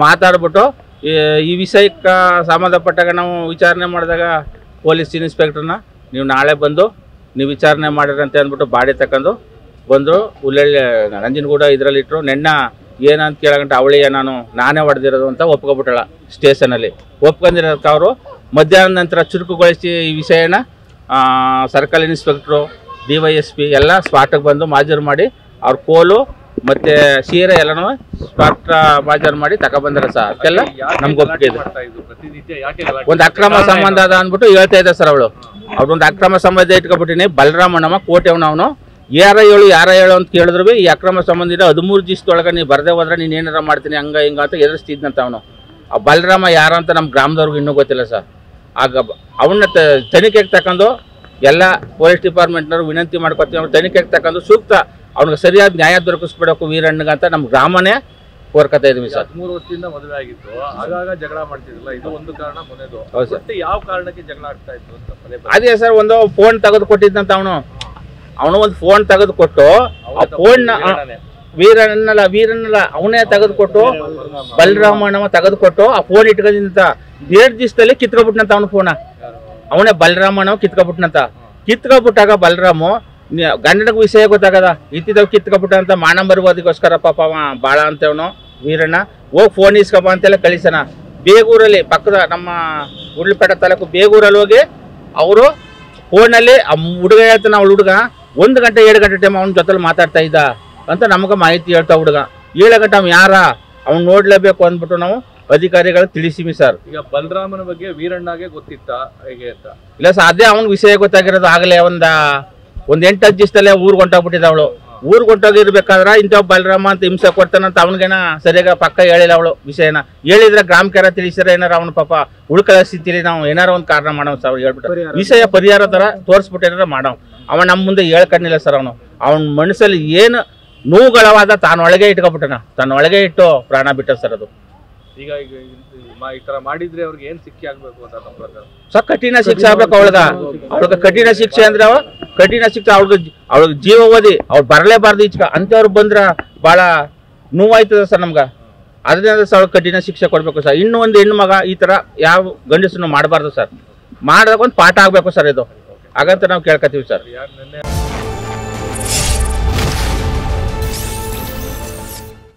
ಮಾತಾಡ್ಬಿಟ್ಟು ಈ ವಿಷಯಕ್ಕೆ ಸಂಬಂಧಪಟ್ಟಾಗ ನಾವು ವಿಚಾರಣೆ ಮಾಡಿದಾಗ ಪೊಲೀಸ್ ಇನ್ಸ್ಪೆಕ್ಟ್ರನ್ನ ನೀವು ನಾಳೆ ಬಂದು ನೀವು ವಿಚಾರಣೆ ಮಾಡಿರಿ ಅಂತ ಅಂದ್ಬಿಟ್ಟು ಬಾಡಿ ತಗೊಂಡು ಬಂದರು. ಉಳ್ಳಳ್ಳಿ ನಂಜನಗೂಡ ಇದರಲ್ಲಿಟ್ಟರು. ನೆನ್ನ ಏನಂತ ಕೇಳಗಂಟ ಅವಳಿಯ ನಾನೇ ಹೊಡೆದಿರೋದು ಅಂತ ಒಪ್ಕೊಬಿಟ್ಟಳ ಸ್ಟೇಷನಲ್ಲಿ. ಒಪ್ಕೊಂಡಿರೋದಕ್ಕೆ ಅವರು ಮಧ್ಯಾಹ್ನದ ನಂತರ ಚುರುಕುಗೊಳಿಸಿ ಈ ವಿಷಯನ ಸರ್ಕಲ್ ಇನ್ಸ್ಪೆಕ್ಟ್ರು DYSP ಎಲ್ಲ ಸ್ಪಾಟಿಗೆ ಬಂದು ಮಾಜೂರು ಮಾಡಿ ಅವ್ರ ಕೋಲು ಮತ್ತು ಸೀರೆ ಎಲ್ಲನೂ ಸ್ಪಾಟ್ ಮಾಜೂರು ಮಾಡಿ ತಗೊಬಂದಾರೆ ಸರ್. ಅದಕ್ಕೆಲ್ಲ ನಮ್ಗೆ ಒಪ್ಪಿಗೆ ಇದೆ. ಒಂದು ಅಕ್ರಮ ಸಂಬಂಧ ಅದ ಅಂದ್ಬಿಟ್ಟು ಹೇಳ್ತಾ ಇದ್ದ ಸರ್ ಅವಳು. ಅವ್ರೊಂದು ಅಕ್ರಮ ಸಂಬಂಧ ಇಟ್ಕೊಬಿಟ್ಟಿನಿ. ಬಲರಾಮಣ್ಣಮ್ಮ ಕೋಟೆವನವನು ಯಾರ ಹೇಳು ಅಂತ ಕೇಳಿದ್ರು ಈ ಅಕ್ರಮ ಸಂಬಂಧಿನ 13 ದಿವಸದೊಳಗೆ ನೀವು ಬರದೇ ಹೋದ್ರೆ ನೀನು ಏನಾರ ಮಾಡ್ತೀನಿ ಹಂಗ ಹಿಂಗ ಅಂತ ಎದುರಿಸ್ತಿದ್ನಂತ ಅವನು. ಆ ಬಲರಾಮ ಯಾರಂತ ನಮ್ಮ ಗ್ರಾಮದವ್ರಿಗೆ ಇನ್ನೂ ಗೊತ್ತಿಲ್ಲ ಸರ್. ಆಗ ಅವನ್ನ ತನಿಖೆಗೆ ತಗೊಂಡು ಎಲ್ಲ ಪೊಲೀಸ್ ಡಿಪಾರ್ಟ್ಮೆಂಟ್ನವ್ರು ವಿನಂತಿ ಮಾಡ್ಕೊತೀವಿ. ಅವ್ರು ತನಿಖೆಗೆ ತಗೊಂಡು ಸೂಕ್ತ ಅವ್ನಿಗೆ ಸರಿಯಾದ ನ್ಯಾಯ ದೊರಕಿಸ್ಬಿಡಬೇಕು ವೀರಣ್ಣಗಂತ ನಮ್ಮ ಗ್ರಾಮನೇ ಕೋರ್ಕತಾ ಇದೀವಿ ಸರ್. 3 ವರ್ಷದಿಂದ ಮದುವೆ ಆಗಿತ್ತು, ಆಗಾಗ ಜಗಳ ಮಾಡ್ತಿದ್ರಲ್ಲ, ಇದು ಒಂದು ಕಾರಣ ಮನೆದು. ಮತ್ತೆ ಯಾವ ಕಾರಣಕ್ಕೆ ಜಗಳ ಆಗ್ತಾ ಇತ್ತು ಅಂತ ಅದೇ ಸರ್, ಒಂದು ಫೋನ್ ತೆಗೆದು ಕೊಟ್ಟಿದ್ದಂತ ಅವನು ಒಂದು ಫೋನ್ ತೆಗೆದು ಕೊಟ್ಟು ಆ ಫೋನ್ ವೀರನ್ನಲ್ಲ ಅವನೇ ತೆಗೆದುಕೊಟ್ಟು ಬಲರಾಮಣ್ಣವ ತೆಗೆದುಕೊಟ್ಟು ಆ ಫೋನ್ ಇಟ್ಕೊಂಡಿದ್ದಂತ 1.5 ದಿವಸದಲ್ಲಿ ಕಿತ್ಕೊಬಿಟ್ನಂತ ಅವನ ಫೋನ. ಅವನೇ ಬಲರಾಮಣ್ಣವ ಕಿತ್ಕೊಬಿಟ್ನಂತ. ಕಿತ್ಕೊಬಿಟ್ಟಾಗ ಬಲರಾಮು ಗಂಡನಿಗೆ ವಿಷಯ ಗೊತ್ತಾಗದ ಇತ್ತಿದ್ದವ್ ಕಿತ್ಕೊಬಿಟ್ಟ ಅಂತ ಮಾನಂಬರ್ಗೋದಿಗೋಸ್ಕರ ಪಾಪ ಬಾಳ ಅಂತವನು ವೀರಣ್ಣ ಹೋಗಿ ಫೋನ್ ಇಸ್ಕಪ್ಪ ಅಂತೆಲ್ಲ ಕಳಿಸೋಣ. ಬೇಗೂರಲ್ಲಿ ಪಕ್ಕದ ನಮ್ಮ ಉರ್ಲಿಪೇಟೆ ತಾಲೂಕು ಬೇಗೂರಲ್ಲಿ ಹೋಗಿ ಅವರು ಫೋನಲ್ಲಿ ಆ ಹುಡುಗ ಹೇಳ್ತಾನೆ. ಅವಳು ಹುಡುಗ 1 ಗಂಟೆ 2 ಗಂಟೆ ಟೈಮ್ ಅವನ ಜೊತೆಲಿ ಮಾತಾಡ್ತಾ ಇದ್ದ ಅಂತ ನಮಗೆ ಮಾಹಿತಿ ಹೇಳ್ತಾ ಹುಡುಗ. 7 ಗಂಟೆ ಅವ್ನು ಯಾರ ಅವ್ನು ನೋಡ್ಲೇಬೇಕು ಅಂದ್ಬಿಟ್ಟು ನಾವು ಅಧಿಕಾರಿಗಳು ತಿಳಿಸಿವಿ ಸರ್. ಈಗ ಬಲರಾಮನ ಬಗ್ಗೆ ವೀರಣ್ಣಗೆ ಗೊತ್ತಿತ್ತ ಹೇಗೆ ಅಂತ? ಇಲ್ಲ ಸರ್, ಅದೇ ಅವ್ನ ವಿಷಯ ಗೊತ್ತಾಗಿರೋದು. ಆಗಲೇ ಒಂದು 8-10 ದಿವಸದಲ್ಲೇ ಊರಿಗೆ ಹೊಂಟೋಗ್ಬಿಟ್ಟಿದ್ದ ಅವಳು. ಊರಿಗೆ ಹೊಂಟೋಗಿರ್ಬೇಕಾದ್ರೆ ಇಂಥ ಬಲರಾಮ ಅಂತ ಹಿಂಸೆ ಕೊಡ್ತಾನಂತ ಅವನಿಗೇನ ಸರಿಯಾಗ ಪಕ್ಕ ಹೇಳಿಲ್ಲ ಅವಳು ವಿಷಯನ. ಹೇಳಿದ್ರೆ ಗ್ರಾಮಕ್ಕೆಲ್ಲ ತಿಳಿಸಿದ್ರೆ ಏನಾರ ಅವನ ಪಾಪ ಉಳ್ಕಳಿಸ್ತಿರಿ ನಾವು ಏನಾರ ಒಂದು ಕಾರಣ ಮಾಡೋ ಸರ್. ಅವ್ರು ಹೇಳ್ಬಿಟ್ಟು ವಿಷಯ ಪರಿಹಾರ ಥರ ತೋರಿಸ್ಬಿಟ್ಟು ಏನಾರ ಮಾಡೋ. ಅವ ನಮ್ಮ ಮುಂದೆ ಹೇಳ್ಕೊಂಡಿಲ್ಲ ಸರ್. ಅವನ ಮನಸ್ಸಲ್ಲಿ ಏನು ನೋವುಗಳವಾದ ತಾನೊಳಗೆ ಇಟ್ಕೊಬಿಟ್ಟನ, ತನ್ನೊಳಗೆ ಇಟ್ಟು ಪ್ರಾಣ ಬಿಟ್ಟ ಸರ್. ಅದು ಈಗ ಈ ತರ ಮಾಡಿದ್ರೆ ಅವ್ರಿಗೆ ಏನ್ ಶಿಕ್ಷೆ ಆಗ್ಬೇಕು ಅಂತ ನಮ್ಮ ಪ್ರಕಾರ ಸರ್? ಕಠಿಣ ಶಿಕ್ಷೆ ಆಗ್ಬೇಕು ಅವಳಿಗೆ ಕಠಿಣ ಶಿಕ್ಷೆ ಅಂದ್ರೆ ಕಠಿಣ ಶಿಕ್ಷೆ. ಅವಳಿಗೆ ಜೀವಾವಧಿ ಅವ್ರು ಬರಲೇಬಾರ್ದು ಈಚಕ ಅಂತವ್ರು ಬಂದ್ರ ಭಾಳ ನೋವಾಯ್ತದ ಸರ್ ನಮ್ಗೆ. ಅದರಿಂದ ಸರ್ ಅವ್ಳಿಗೆ ಕಠಿಣ ಶಿಕ್ಷೆ ಕೊಡ್ಬೇಕು ಸರ್. ಇನ್ನೂ ಒಂದು ಹೆಣ್ಣು ಮಗ ಈ ತರ ಯಾವ ಗಂಡಸನ್ನು ಮಾಡಬಾರ್ದು ಸರ್. ಮಾಡಿದಾಗ ಒಂದು ಪಾಠ ಆಗ್ಬೇಕು ಸರ್ ಇದು. ಹಾಗಂತ ನಾವು ಕೇಳ್ಕೊತೀವಿ ಸರ್.